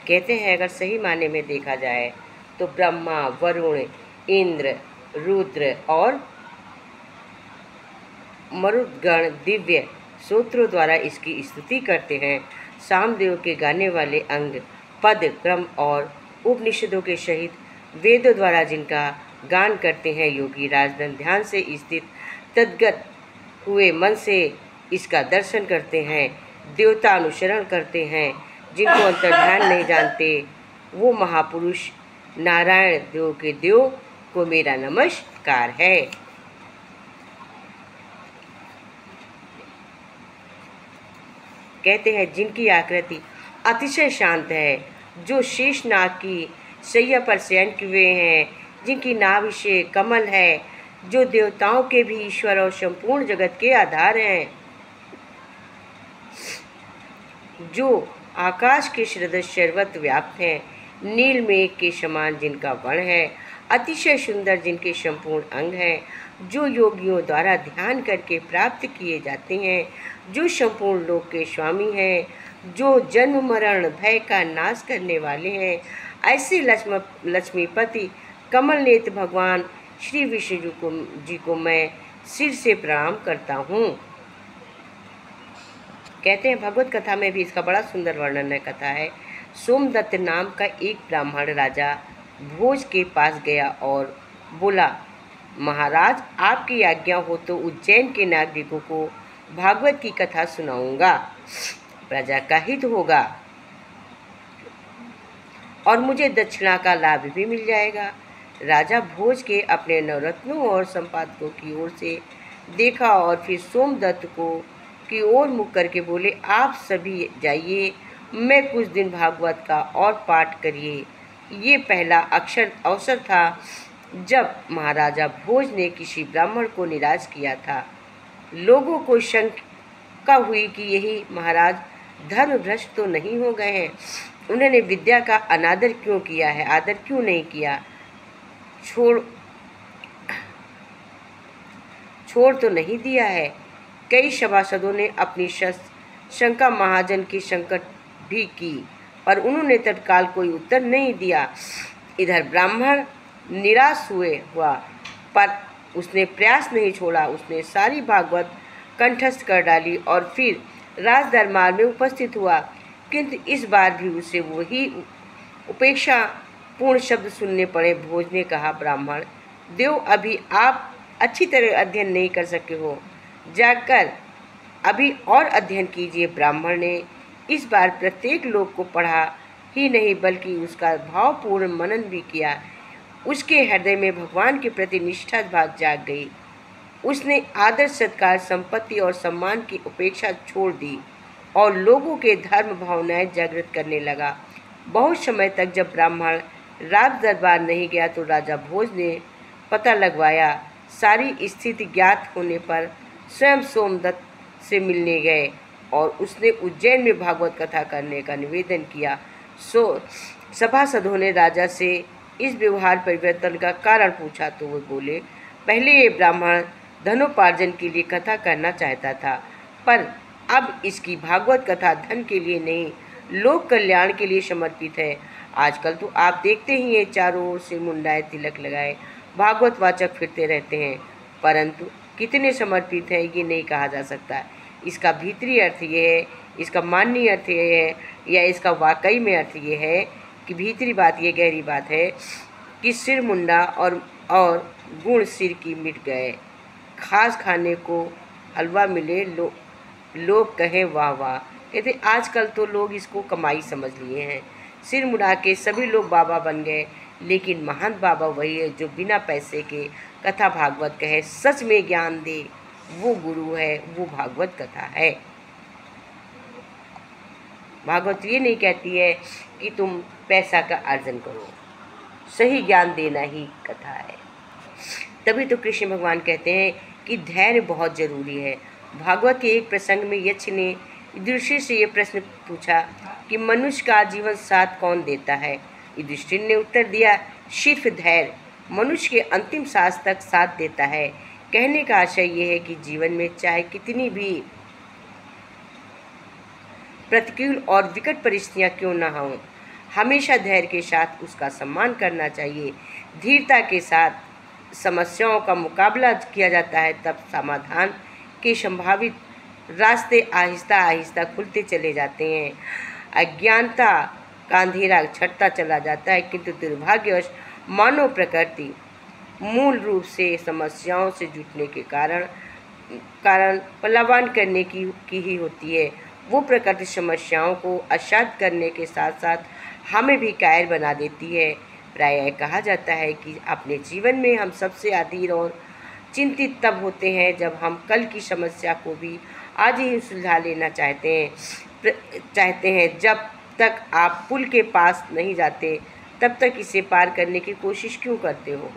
कहते हैं अगर सही मायने में देखा जाए तो ब्रह्मा, वरुण, इंद्र, रुद्र और मरुद्गण दिव्य सूत्रों द्वारा इसकी स्तुति करते हैं। सामदेव के गाने वाले अंग, पद, क्रम और उपनिषदों के सहित वेदों द्वारा जिनका गान करते हैं, योगी राजधन ध्यान से स्थित तद्गत हुए मन से इसका दर्शन करते हैं। देवता अनुसरण करते हैं, जिनको अंतर्ध्यान नहीं जानते, वो महापुरुष नारायण देव के देव को मेरा नमस्कार है। कहते हैं जिनकी आकृति अतिशय शांत है, जो शेषनाग की शैया पर शयन किए हैं, जिनकी नाभि से कमल है, जो देवताओं के भी ईश्वर और संपूर्ण जगत के आधार हैं, जो आकाश के सदृश सर्वत्र व्याप्त हैं, नील मेघ के समान जिनका वर्ण है, अतिशय सुंदर जिनके संपूर्ण अंग हैं, जो योगियों द्वारा ध्यान करके प्राप्त किए जाते हैं, जो संपूर्ण लोक के स्वामी हैं, जो जन्म मरण भय का नाश करने वाले हैं, ऐसे लक्ष्मीपति कमल नेत्र भगवान श्री विष्णु जी को मैं सिर से प्रणाम करता हूँ। कहते हैं भगवत कथा में भी इसका बड़ा सुंदर वर्णन है। कथा है, सोमदत्त नाम का एक ब्राह्मण राजा भोज के पास गया और बोला, महाराज आपकी आज्ञा हो तो उज्जैन के नागरिकों को भागवत की कथा सुनाऊंगा, प्रजा का हित होगा और मुझे दक्षिणा का लाभ भी मिल जाएगा। राजा भोज के अपने नवरत्नों और संपादकों की ओर से देखा और फिर सोमदत्त को की ओर मुख करके बोले, आप सभी जाइए, मैं कुछ दिन भागवत का और पाठ करिए। ये पहला अवसर था जब महाराजा भोज ने किसी ब्राह्मण को निराश किया था। लोगों को शंका हुई कि यही महाराज धर्म भ्रष्ट तो नहीं हो गए हैं, उन्होंने विद्या का अनादर क्यों किया है, आदर क्यों नहीं किया, छोड़ तो नहीं दिया है। कई सभासदों ने अपनी शंका महाजन की संकट भी की, पर उन्होंने तत्काल कोई उत्तर नहीं दिया। इधर ब्राह्मण निराश हुआ, पर उसने प्रयास नहीं छोड़ा। उसने सारी भागवत कंठस्थ कर डाली और फिर राज दरबार में उपस्थित हुआ, किंतु इस बार भी उसे वही उपेक्षा पूर्ण शब्द सुनने पड़े। भोज ने कहा, ब्राह्मण देव, अभी आप अच्छी तरह अध्ययन नहीं कर सके हो, जाकर अभी और अध्ययन कीजिए। ब्राह्मण ने इस बार प्रत्येक लोक को पढ़ा ही नहीं बल्कि उसका भावपूर्ण मनन भी किया। उसके हृदय में भगवान के प्रति निष्ठा भाव जाग गई। उसने आदर सत्कार, संपत्ति और सम्मान की उपेक्षा छोड़ दी और लोगों के धर्म भावनाएं जागृत करने लगा। बहुत समय तक जब ब्राह्मण राज दरबार नहीं गया तो राजा भोज ने पता लगवाया। सारी स्थिति ज्ञात होने पर स्वयं सोमदत्त से मिलने गए और उसने उज्जैन में भागवत कथा करने का निवेदन किया। सभासदों ने राजा से इस व्यवहार परिवर्तन का कारण पूछा तो वे बोले, पहले ये ब्राह्मण धनोपार्जन के लिए कथा करना चाहता था, पर अब इसकी भागवत कथा धन के लिए नहीं, लोक कल्याण के लिए समर्पित है। आजकल तो आप देखते ही हैं, चारों ओर से मुंडाएं तिलक लगाए भागवत वाचक फिरते रहते हैं, परंतु कितने समर्पित हैं ये नहीं कहा जा सकता। इसका भीतरी अर्थ ये है, इसका माननीय अर्थ ये है, या इसका वाकई में अर्थ ये है कि भीतरी बात ये गहरी बात है कि सिर मुंडा और गुण सिर की मिट गए। खास खाने को हलवा मिले, लोग कहें वाह वाह। कहते आजकल तो लोग इसको कमाई समझ लिए हैं। सिर मुड़ा के सभी लोग बाबा बन गए, लेकिन महंत बाबा वही है जो बिना पैसे के कथा भागवत कहे, सच में ज्ञान दे, वो गुरु है, वो भागवत कथा है। भागवत ये नहीं कहती है कि तुम पैसा का अर्जन करो, सही ज्ञान देना ही कथा है। तभी तो कृष्ण भगवान कहते हैं कि धैर्य बहुत जरूरी है। भागवत के एक प्रसंग में यक्ष ने युधिष्ठिर से ये प्रश्न पूछा कि मनुष्य का जीवन साथ कौन देता है। युधिष्ठिर ने उत्तर दिया, सिर्फ धैर्य मनुष्य के अंतिम सांस तक साथ देता है। कहने का आशय ये है कि जीवन में चाहे कितनी भी प्रतिकूल और विकट परिस्थितियां क्यों न हों, हमेशा धैर्य के साथ उसका सम्मान करना चाहिए। धीरता के साथ समस्याओं का मुकाबला किया जाता है, तब समाधान के संभावित रास्ते आहिस्ता आहिस्ता खुलते चले जाते हैं। अज्ञानता का अंधेरा छटता चला जाता है, किंतु दुर्भाग्यवश मानव प्रकृति मूल रूप से समस्याओं से जुटने के कारण पलायन करने की ही होती है। वो प्रकृति समस्याओं को आच्छादित करने के साथ साथ हमें भी कायर बना देती है। प्रायः कहा जाता है कि अपने जीवन में हम सबसे अधीर और चिंतित तब होते हैं जब हम कल की समस्या को भी आज ही सुलझा लेना चाहते हैं। जब तक आप पुल के पास नहीं जाते तब तक इसे पार करने की कोशिश क्यों करते हो?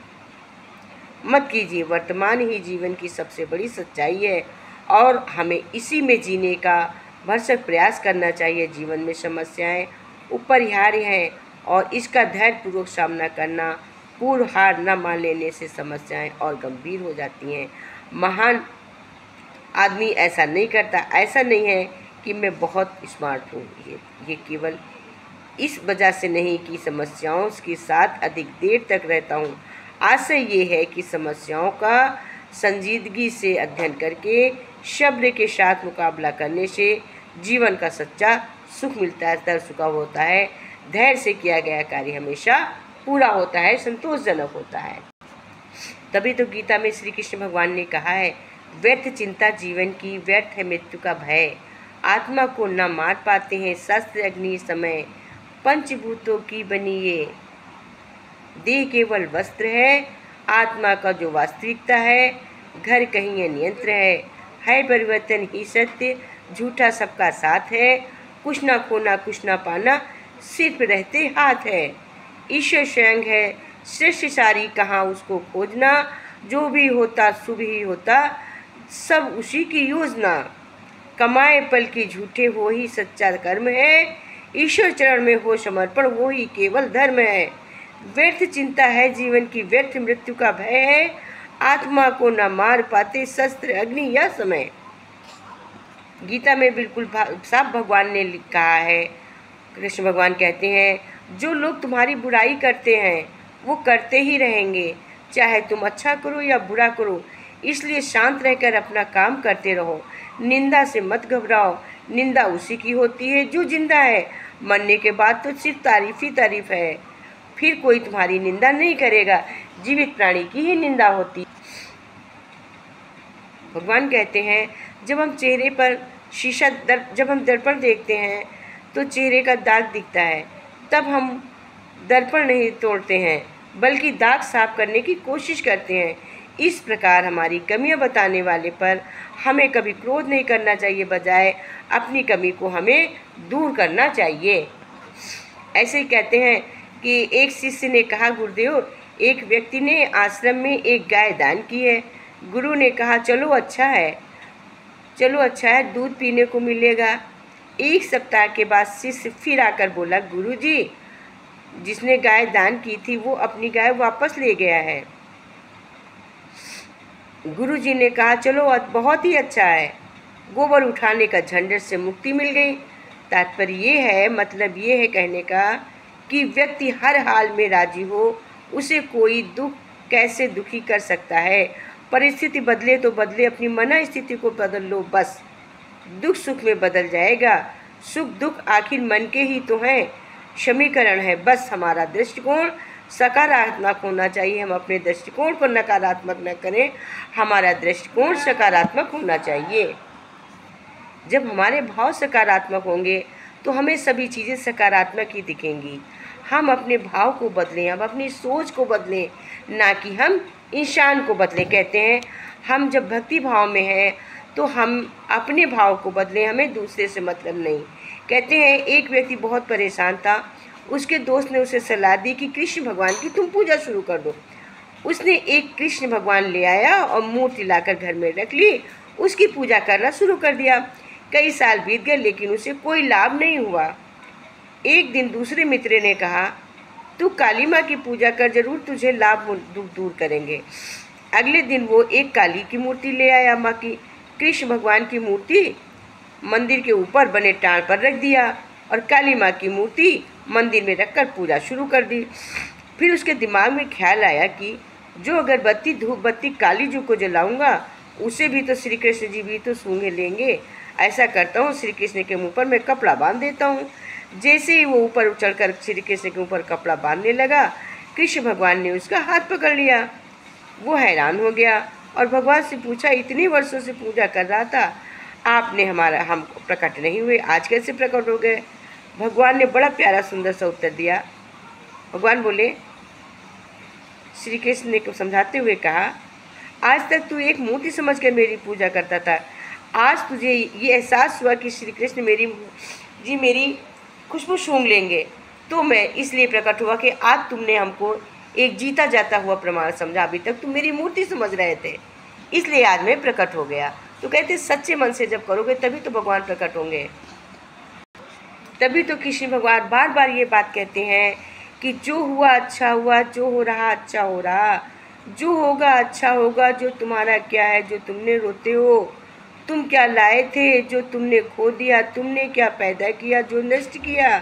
मत कीजिए। वर्तमान ही जीवन की सबसे बड़ी सच्चाई है और हमें इसी में जीने का भरसक प्रयास करना चाहिए। जीवन में समस्याएं अपरिहार्य हैं और इसका धैर्यपूर्वक सामना करना, पूर्ण हार न मान लेने से समस्याएं और गंभीर हो जाती हैं। महान आदमी ऐसा नहीं करता। ऐसा नहीं है कि मैं बहुत स्मार्ट हूँ, ये केवल इस वजह से नहीं कि समस्याओं के साथ अधिक देर तक रहता हूँ। आशय ये है कि समस्याओं का संजीदगी से अध्ययन करके सब्र के साथ मुकाबला करने से जीवन का सच्चा सुख मिलता है, दर्द चुका होता है। धैर्य से किया गया कार्य हमेशा पूरा होता है, संतोषजनक होता है। तभी तो गीता में श्री कृष्ण भगवान ने कहा है, व्यर्थ चिंता जीवन की, व्यर्थ है मृत्यु का भय। आत्मा को न मार पाते हैं शस्त्र अग्नि समय, पंचभूतों की बनी ये देह केवल वस्त्र है। आत्मा का जो वास्तविकता है, घर कहीं ये नियंत्र है परिवर्तन ही सत्य, झूठा सबका साथ है। कुछ ना खोना कुछ ना पाना, सिर्फ रहते हाथ है। ईश्वर स्वयं है सृष्टि सारी, कहाँ उसको खोजना। जो भी होता शुभ ही होता, सब उसी की योजना। कमाए पल की झूठे वो ही सच्चा कर्म है। ईश्वर चरण में हो समर्पण वो ही केवल धर्म है। व्यर्थ चिंता है जीवन की, व्यर्थ मृत्यु का भय है। आत्मा को न मार पाते शस्त्र अग्नि या समय। गीता में बिल्कुल साफ भगवान ने कहा है। कृष्ण भगवान कहते हैं, जो लोग तुम्हारी बुराई करते हैं वो करते ही रहेंगे, चाहे तुम अच्छा करो या बुरा करो। इसलिए शांत रहकर अपना काम करते रहो। निंदा से मत घबराओ। निंदा उसी की होती है जो जिंदा है। मरने के बाद तो सिर्फ तारीफ ही तारीफ है, फिर कोई तुम्हारी निंदा नहीं करेगा। जीवित प्राणी की ही निंदा होती। भगवान कहते हैं, जब हम चेहरे पर जब हम दर्पण देखते हैं तो चेहरे का दाग दिखता है, तब हम दर्पण नहीं तोड़ते हैं बल्कि दाग साफ करने की कोशिश करते हैं। इस प्रकार हमारी कमियां बताने वाले पर हमें कभी क्रोध नहीं करना चाहिए, बजाय अपनी कमी को हमें दूर करना चाहिए। ऐसे ही कहते हैं कि एक शिष्य ने कहा, गुरुदेव, एक व्यक्ति ने आश्रम में एक गाय दान की है। गुरु ने कहा, चलो अच्छा है, दूध पीने को मिलेगा। एक सप्ताह के बाद शिष्य फिर आकर बोला, गुरुजी, जिसने गाय दान की थी वो अपनी गाय वापस ले गया है। गुरुजी ने कहा, चलो बहुत ही अच्छा है, गोबर उठाने का झंझट से मुक्ति मिल गई। तात्पर्य मतलब ये है कहने का कि व्यक्ति हर हाल में राजी हो, उसे कोई दुख कैसे दुखी कर सकता है। परिस्थिति बदले तो बदले, अपनी मन स्थिति को बदल लो, बस दुख सुख में बदल जाएगा। सुख दुख आखिर मन के ही तो हैं, समीकरण है। बस हमारा दृष्टिकोण सकारात्मक होना चाहिए। हम अपने दृष्टिकोण को नकारात्मक न करें, हमारा दृष्टिकोण सकारात्मक होना चाहिए। जब हमारे भाव सकारात्मक होंगे तो हमें सभी चीज़ें सकारात्मक ही दिखेंगी। हम अपने भाव को बदलें, हम अपनी सोच को बदलें, ना कि हम इंसान को बदलें। कहते हैं, हम जब भक्ति भाव में हैं तो हम अपने भाव को बदलें, हमें दूसरे से मतलब नहीं। कहते हैं, एक व्यक्ति बहुत परेशान था। उसके दोस्त ने उसे सलाह दी कि कृष्ण भगवान की तुम पूजा शुरू कर दो। उसने एक कृष्ण भगवान ले आया और मूर्ति लाकर घर में रख ली। उसकी पूजा करना शुरू कर दिया। कई साल बीत गए लेकिन उसे कोई लाभ नहीं हुआ। एक दिन दूसरे मित्र ने कहा, तू काली माँ की पूजा कर, जरूर तुझे लाभ दुख दूर करेंगे। अगले दिन वो एक काली की मूर्ति ले आया। माँ की कृष्ण भगवान की मूर्ति मंदिर के ऊपर बने टाल पर रख दिया और काली माँ की मूर्ति मंदिर में रखकर पूजा शुरू कर दी। फिर उसके दिमाग में ख्याल आया कि जो अगरबत्ती धूप बत्ती काली जी को जलाऊंगा उसे भी तो श्री कृष्ण जी भी तो सूंघ लेंगे। ऐसा करता हूँ, श्री कृष्ण के मुँह पर मैं कपड़ा बांध देता हूँ। जैसे ही वो ऊपर चढ़कर श्री कृष्ण के ऊपर कपड़ा बांधने लगा, कृष्ण भगवान ने उसका हाथ पकड़ लिया। वो हैरान हो गया और भगवान से पूछा, इतने वर्षों से पूजा कर रहा था, आपने हम प्रकट नहीं हुए, आज कैसे प्रकट हो गए? भगवान ने बड़ा प्यारा सुंदर सा उत्तर दिया। भगवान बोले, श्री कृष्ण ने समझाते हुए कहा, आज तक तू एक मूर्ति समझकर मेरी पूजा करता था, आज तुझे ये एहसास हुआ कि श्री कृष्ण मेरी खुशबू सूंघ लेंगे, तो मैं इसलिए प्रकट हुआ कि आज तुमने हमको एक जीता जाता हुआ प्रमाण समझा। अभी तक तुम मेरी मूर्ति समझ रहे थे, इसलिए आज मैं प्रकट हो गया। तो कहते सच्चे मन से जब करोगे तभी तो भगवान प्रकट होंगे। तभी तो कृष्ण भगवान बार बार ये बात कहते हैं कि जो हुआ अच्छा हुआ, जो हो रहा अच्छा हो रहा, जो होगा अच्छा होगा। जो तुम्हारा क्या है जो तुमने रोते हो, तुम क्या लाए थे जो तुमने खो दिया, तुमने क्या पैदा किया जो नष्ट किया,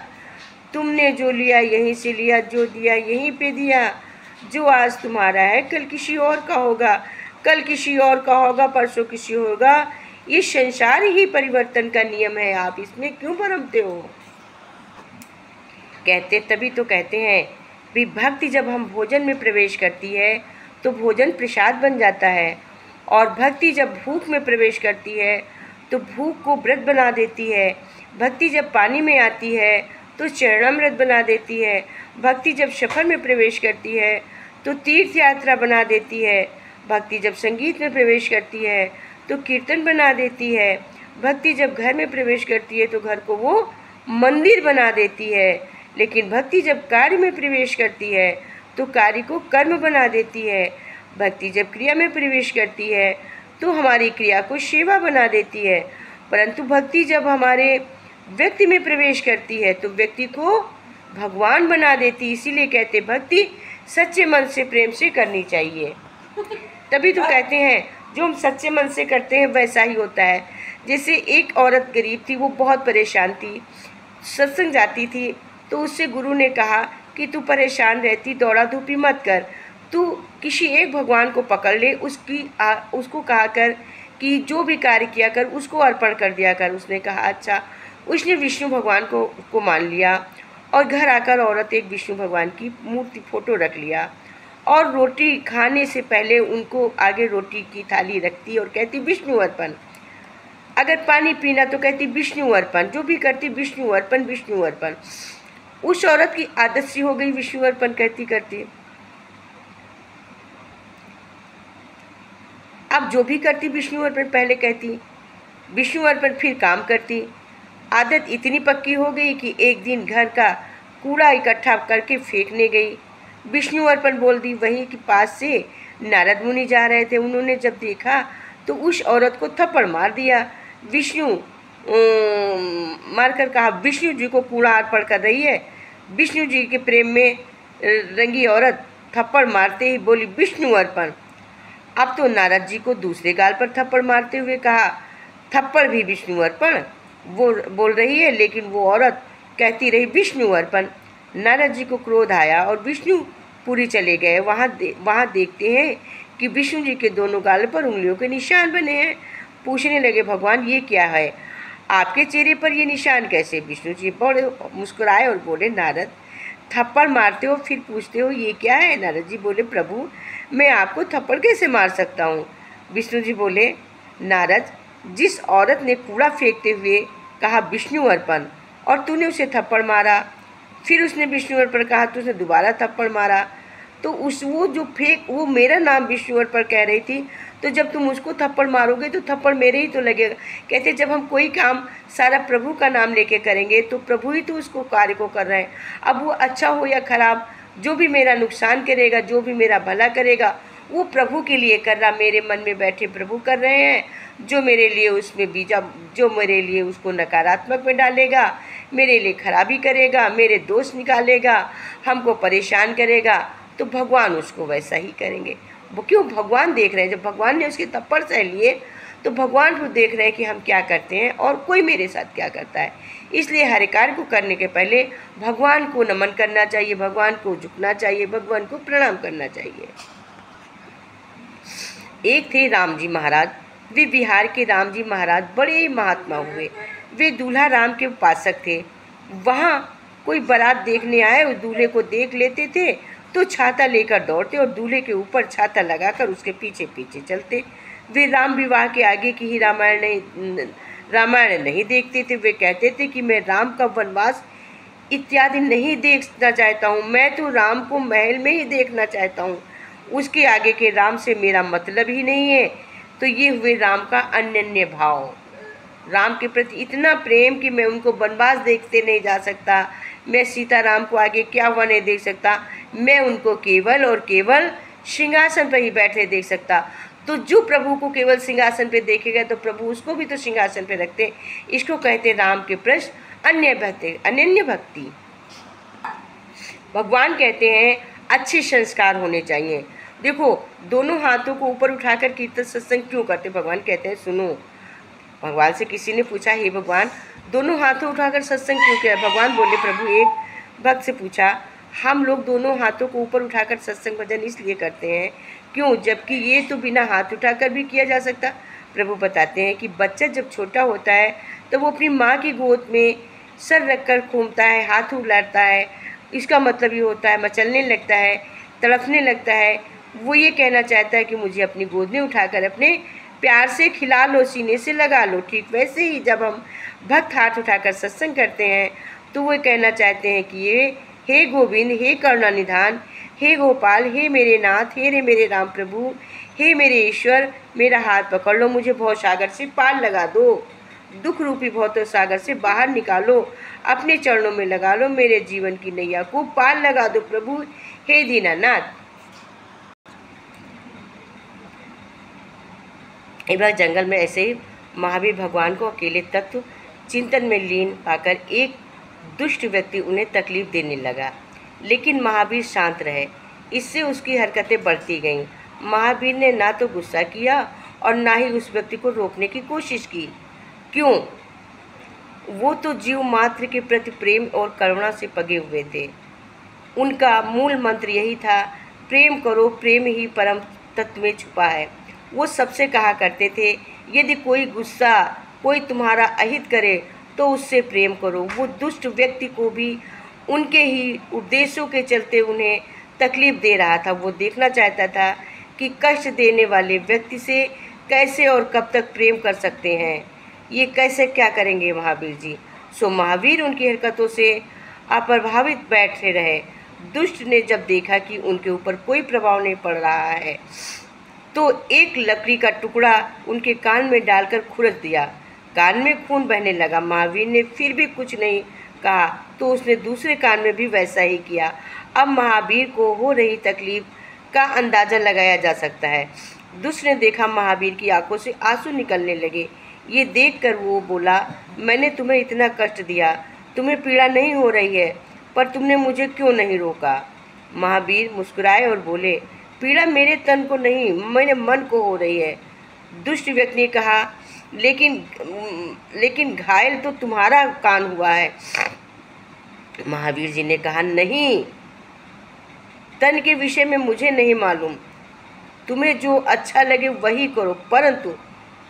तुमने जो लिया यहीं से लिया, जो दिया यहीं पे दिया। जो आज तुम्हारा है कल किसी और का होगा, कल किसी और का होगा, परसों किसी होगा। ये संसार ही परिवर्तन का नियम है, आप इसमें क्यों भरमते हो? कहते तभी तो कहते हैं भी भक्ति जब हम भोजन में प्रवेश करती है तो भोजन प्रसाद बन जाता है, और भक्ति जब भूख में प्रवेश करती है तो भूख को व्रत बना देती है। भक्ति जब पानी में आती है तो चरणामृत बना देती है। भक्ति जब सफर में प्रवेश करती है तो तीर्थ यात्रा बना देती है। भक्ति जब संगीत में प्रवेश करती है तो कीर्तन बना देती है। भक्ति जब घर में प्रवेश करती है तो घर को वो मंदिर बना देती है। लेकिन भक्ति जब कार्य में प्रवेश करती है तो कार्य को कर्म बना देती है। भक्ति जब क्रिया में प्रवेश करती है तो हमारी क्रिया को सेवा बना देती है। परंतु भक्ति जब हमारे व्यक्ति में प्रवेश करती है तो व्यक्ति को भगवान बना देती। इसीलिए कहते भक्ति सच्चे मन से प्रेम से करनी चाहिए। तभी तो कहते हैं जो हम सच्चे मन से करते हैं वैसा ही होता है। जैसे एक औरत गरीब थी, वो बहुत परेशान थी, सत्संग जाती थी, तो उससे गुरु ने कहा कि तू परेशान रहती दौड़ा धूपी मत कर, तू किसी एक भगवान को पकड़ ले, उसको कहा कर कि जो भी कार्य किया कर उसको अर्पण कर दिया कर। उसने कहा अच्छा। उसने विष्णु भगवान को मान लिया और घर आकर औरत एक विष्णु भगवान की मूर्ति फोटो रख लिया, और रोटी खाने से पहले उनको आगे रोटी की थाली रखती और कहती विष्णु अर्पण। अगर पानी पीना तो कहती विष्णु अर्पण, जो भी करती विष्णु अर्पण विष्णु अर्पण। उस औरत की आदत सी हो गई विष्णु अर्पण कहती करती। अब जो भी करती विष्णु अर्पण पहले कहती, विष्णु अर्पण फिर काम करती। आदत इतनी पक्की हो गई कि एक दिन घर का कूड़ा इकट्ठा करके फेंकने गई, विष्णु अर्पण बोल दी। वहीं के पास से नारद मुनि जा रहे थे, उन्होंने जब देखा तो उस औरत को थप्पड़ मार दिया। विष्णु मारकर कहा विष्णु जी को कूड़ा अर्पण कर रही है। विष्णु जी के प्रेम में रंगी औरत थप्पड़ मारते ही बोली विष्णु अर्पण। अब तो नारद जी को दूसरे गाल पर थप्पड़ मारते हुए कहा थप्पड़ भी विष्णु अर्पण। वो बोल रही है लेकिन वो औरत कहती रही विष्णु अर्पण। नारद जी को क्रोध आया और विष्णुपुरी चले गए। वहाँ देखते हैं कि विष्णु जी के दोनों गाल पर उंगलियों के निशान बने हैं। पूछने लगे भगवान ये क्या है, आपके चेहरे पर ये निशान कैसे? विष्णु जी बड़े मुस्कुराए और बोले नारद थप्पड़ मारते हो फिर पूछते हो ये क्या है? नारद जी बोले प्रभु मैं आपको थप्पड़ कैसे मार सकता हूँ? विष्णु जी बोले नारद जिस औरत ने कूड़ा फेंकते हुए कहा विष्णु अर्पण और तूने उसे थप्पड़ मारा, फिर उसने विष्णु अर्पण कहा तो उसने दोबारा थप्पड़ मारा, तो वो मेरा नाम विष्णु अर्पण कह रही थी, तो जब तुम उसको थप्पड़ मारोगे तो थप्पड़ मेरे ही तो लगेगा। कहते जब हम कोई काम सारा प्रभु का नाम लेके करेंगे तो प्रभु ही तो उसको कार्य को कर रहे हैं। अब वो अच्छा हो या खराब, जो भी मेरा नुकसान करेगा, जो भी मेरा भला करेगा वो प्रभु के लिए कर रहा, मेरे मन में बैठे प्रभु कर रहे हैं। जो मेरे लिए उसमें बीजा, जो मेरे लिए उसको नकारात्मक में डालेगा, मेरे लिए खराबी करेगा, मेरे दोष निकालेगा, हमको परेशान करेगा, तो भगवान उसको वैसा ही करेंगे। वो क्यों? भगवान देख रहे हैं। जब भगवान ने उसके थप्पड़ सह लिए तो भगवान को देख रहे हैं कि हम क्या करते हैं और कोई मेरे साथ क्या करता है। इसलिए हर कार्य को करने के पहले भगवान को नमन करना चाहिए, भगवान को झुकना चाहिए, भगवान को प्रणाम करना चाहिए। एक थे राम जी महाराज। वे बिहार के राम जी महाराज बड़े महात्मा हुए। वे दूल्हा राम के उपासक थे। वहाँ कोई बारात देखने आए, उस दूल्हे को देख लेते थे तो छाता लेकर दौड़ते और दूल्हे के ऊपर छाता लगाकर उसके पीछे पीछे चलते। वे राम विवाह के आगे की ही रामायण नहीं देखते थे। वे कहते थे कि मैं राम का वनवास इत्यादि नहीं देखना चाहता हूँ, मैं तो राम को महल में ही देखना चाहता हूँ, उसके आगे के राम से मेरा मतलब ही नहीं है। तो ये हुए राम का अनन्य भाव, राम के प्रति इतना प्रेम कि मैं उनको वनवास देखते नहीं जा सकता, मैं सीताराम को आगे क्या हुआ नहीं देख सकता, मैं उनको केवल और केवल सिंहासन पर ही बैठे देख सकता। तो जो प्रभु को केवल सिंहासन पे देखेगा तो प्रभु उसको भी तो सिंहासन पे रखते। इसको कहते राम के प्रश्न अनन्य भक्ति। भगवान कहते हैं अच्छे संस्कार होने चाहिए। देखो, दोनों हाथों को ऊपर उठाकर कीर्तन सत्संग क्यों करते? भगवान कहते हैं सुनो। भगवान से किसी ने पूछा, हे भगवान दोनों हाथों उठाकर सत्संग क्यों किया? भगवान बोले, प्रभु एक भक्त से पूछा, हम लोग दोनों हाथों को ऊपर उठाकर सत्संग भजन इसलिए करते हैं क्यों, जबकि ये तो बिना हाथ उठाकर भी किया जा सकता। प्रभु बताते हैं कि बच्चा जब छोटा होता है तो वो अपनी माँ की गोद में सर रखकर घूमता है, हाथ उलाटता है। इसका मतलब ये होता है मचलने लगता है, तड़पने लगता है। वो ये कहना चाहता है कि मुझे अपनी गोद में उठाकर अपने प्यार से खिला लो, सीने से लगा लो। ठीक वैसे ही जब हम भक्त हाथ उठाकर सत्संग करते हैं तो वो कहना चाहते हैं कि ये हे गोविंद, हे करुणानिधान, हे गोपाल, हे मेरे नाथ, हे रे मेरे राम प्रभु, हे मेरे ईश्वर, मेरा हाथ पकड़ लो, मुझे भव सागर से पार लगा दो, दुख रूपी भव सागर से बाहर निकालो, अपने चरणों में लगा लो, मेरे जीवन की नैया को पार लगा दो प्रभु, हे दीनानाथ। एक बार जंगल में ऐसे ही महावीर भगवान को अकेले तत्व चिंतन में लीन पाकर एक दुष्ट व्यक्ति उन्हें तकलीफ देने लगा, लेकिन महावीर शांत रहे। इससे उसकी हरकतें बढ़ती गईं। महावीर ने ना तो गुस्सा किया और ना ही उस व्यक्ति को रोकने की कोशिश की। क्यों? वो तो जीव मात्र के प्रति प्रेम और करुणा से पगे हुए थे। उनका मूल मंत्र यही था, प्रेम करो, प्रेम ही परम तत्व में छुपा है। वो सबसे कहा करते थे, यदि कोई तुम्हारा अहित करे तो उससे प्रेम करो। वो दुष्ट व्यक्ति को भी उनके ही उद्देश्यों के चलते उन्हें तकलीफ दे रहा था। वो देखना चाहता था कि कष्ट देने वाले व्यक्ति से कैसे और कब तक प्रेम कर सकते हैं, ये कैसे क्या करेंगे महावीर जी। सो महावीर उनकी हरकतों से अप्रभावित बैठे रहे। दुष्ट ने जब देखा कि उनके ऊपर कोई प्रभाव नहीं पड़ रहा है तो एक लकड़ी का टुकड़ा उनके कान में डालकर खुरच दिया। कान में खून बहने लगा। महावीर ने फिर भी कुछ नहीं कहा तो उसने दूसरे कान में भी वैसा ही किया। अब महावीर को हो रही तकलीफ का अंदाज़ा लगाया जा सकता है। दुष्ट ने देखा महावीर की आंखों से आंसू निकलने लगे। ये देखकर वो बोला, मैंने तुम्हें इतना कष्ट दिया, तुम्हें पीड़ा नहीं हो रही है, पर तुमने मुझे क्यों नहीं रोका? महावीर मुस्कुराए और बोले, पीड़ा मेरे तन को नहीं, मेरे मन को हो रही है। दुष्ट व्यक्ति ने कहा, लेकिन घायल तो तुम्हारा कान हुआ है। महावीर जी ने कहा, नहीं, तन के विषय में मुझे नहीं मालूम, तुम्हें जो अच्छा लगे वही करो, परंतु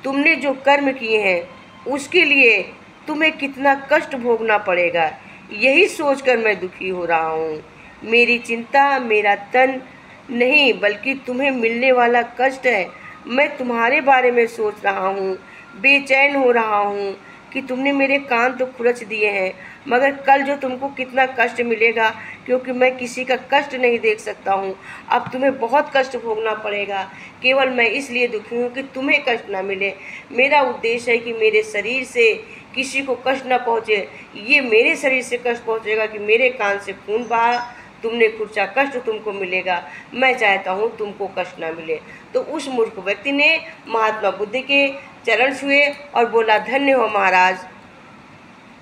तुमने जो कर्म किए हैं उसके लिए तुम्हें कितना कष्ट भोगना पड़ेगा, यही सोचकर मैं दुखी हो रहा हूँ। मेरी चिंता मेरा तन नहीं बल्कि तुम्हें मिलने वाला कष्ट है। मैं तुम्हारे बारे में सोच रहा हूँ, बेचैन हो रहा हूँ कि तुमने मेरे कान तो खुरच दिए हैं, मगर कल जो तुमको कितना कष्ट मिलेगा, क्योंकि मैं किसी का कष्ट नहीं देख सकता हूँ। अब तुम्हें बहुत कष्ट भोगना पड़ेगा। केवल मैं इसलिए दुखी हूँ कि तुम्हें कष्ट ना मिले। मेरा उद्देश्य है कि मेरे शरीर से किसी को कष्ट ना पहुँचे। ये मेरे शरीर से कष्ट पहुँचेगा कि मेरे कान से खून बहा, तुमने खुर्चा, कष्ट तुमको मिलेगा। मैं चाहता हूँ तुमको कष्ट ना मिले। तो उस मूर्ख व्यक्ति ने महात्मा बुद्ध के चरण छुए और बोला, धन्य हो महाराज,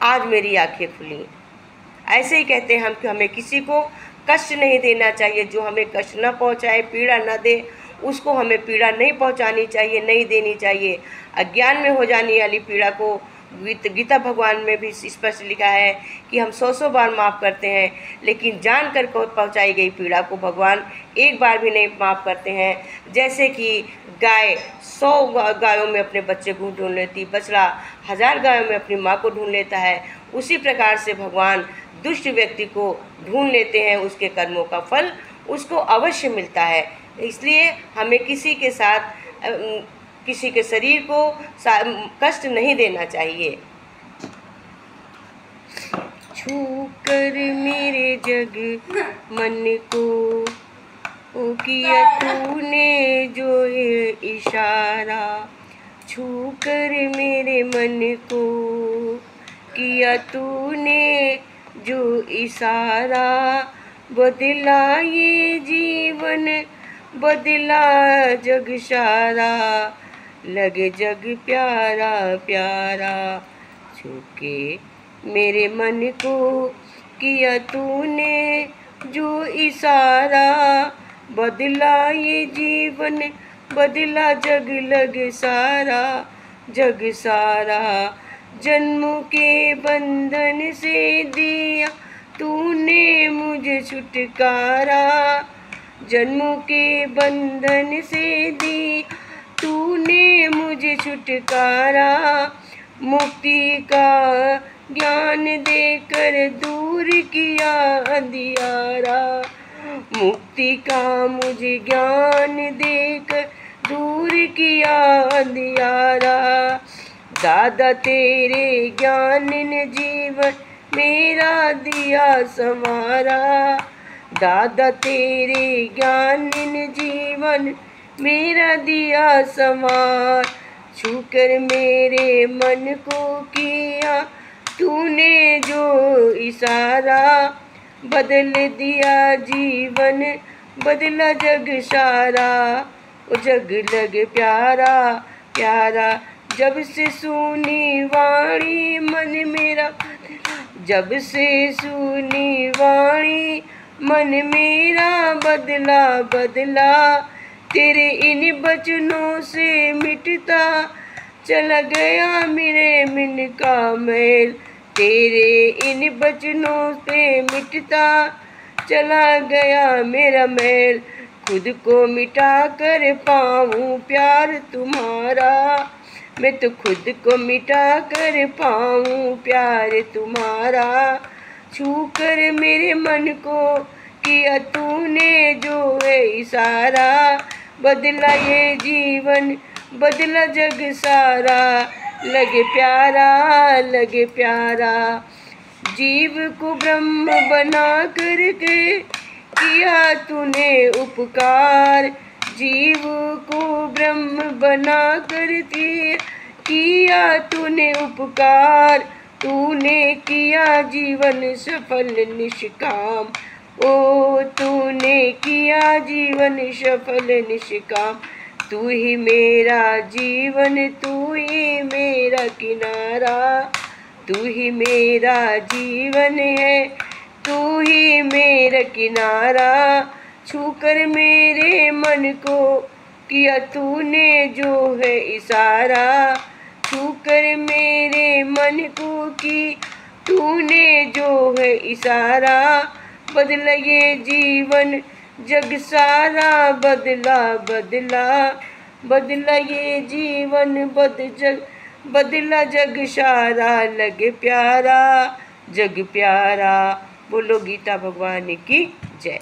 आज मेरी आंखें खुली। ऐसे ही कहते हैं हम कि हमें किसी को कष्ट नहीं देना चाहिए। जो हमें कष्ट न पहुँचाए, पीड़ा न दे, उसको हमें पीड़ा नहीं पहुंचानी चाहिए, नहीं देनी चाहिए। अज्ञान में हो जाने वाली पीड़ा को गीता भगवान में भी स्पष्ट लिखा है कि हम 100 बार माफ़ करते हैं, लेकिन जान कर को पहुँचाई गई पीड़ा को भगवान एक बार भी नहीं माफ़ करते हैं। जैसे कि गाय 100 गायों में अपने बच्चे को ढूंढ लेती, बछड़ा 1000 गायों में अपनी माँ को ढूंढ लेता है, उसी प्रकार से भगवान दुष्ट व्यक्ति को ढूंढ लेते हैं। उसके कर्मों का फल उसको अवश्य मिलता है। इसलिए हमें किसी के साथ किसी के शरीर को कष्ट नहीं देना चाहिए। छू कर मेरे जग मन को ओ किया तूने जो ये इशारा, छू कर मेरे मन को किया तूने जो इशारा, बदला ये जीवन बदला जग सारा, लगे जग प्यारा प्यारा, छूके मेरे मन को किया तूने जो इशारा, बदला ये जीवन बदला जग लगे सारा, जग सारा। जन्मों के बंधन से दिया तूने मुझे छुटकारा, जन्मों के बंधन से दी तूने मुझे छुटकारा, मुक्ति का ज्ञान देकर दूर किया अंधियारा, मुक्ति का मुझे ज्ञान देकर दूर किया अंधियारा। दादा तेरे ज्ञान ने जीवन मेरा दिया संवारा, दादा तेरे ज्ञान ने जीवन मेरा दिया संवार, छूकर मेरे मन को किया तूने जो इशारा, बदल दिया जीवन बदला जग सारा, ओ जग लग प्यारा प्यारा। जब से सुनी वाणी मन मेरा, जब से सुनी वाणी मन मेरा बदला बदला, तेरे इन बचनों से मिटता चला गया मेरे मन का मैल, तेरे इन बचनों से मिटता चला गया मेरा मैल, खुद को मिटा कर पाऊँ प्यार तुम्हारा, मैं तो खुद को मिटा कर पाऊँ प्यार तुम्हारा, छू कर मेरे मन को किया तूने जो है इशारा, बदला ये जीवन बदला जग सारा, लगे प्यारा लगे प्यारा। जीव को ब्रह्म बना करके किया तूने उपकार, जीव को ब्रह्म बना करके किया तूने उपकार, तूने किया जीवन सफल निष्काम, ओ तूने किया जीवन सफल निष्काम। तू ही मेरा जीवन तू ही मेरा किनारा, तू ही मेरा जीवन है तू ही मेरा किनारा, छूकर मेरे मन को किया तूने जो है इशारा, छूकर मेरे मन को की तूने जो है इशारा, बदला ये जीवन जग सारा, बदला बदला बदला ये जीवन बदला जग सारा, लगे प्यारा जग प्यारा। बोलो गीता भगवान की जय।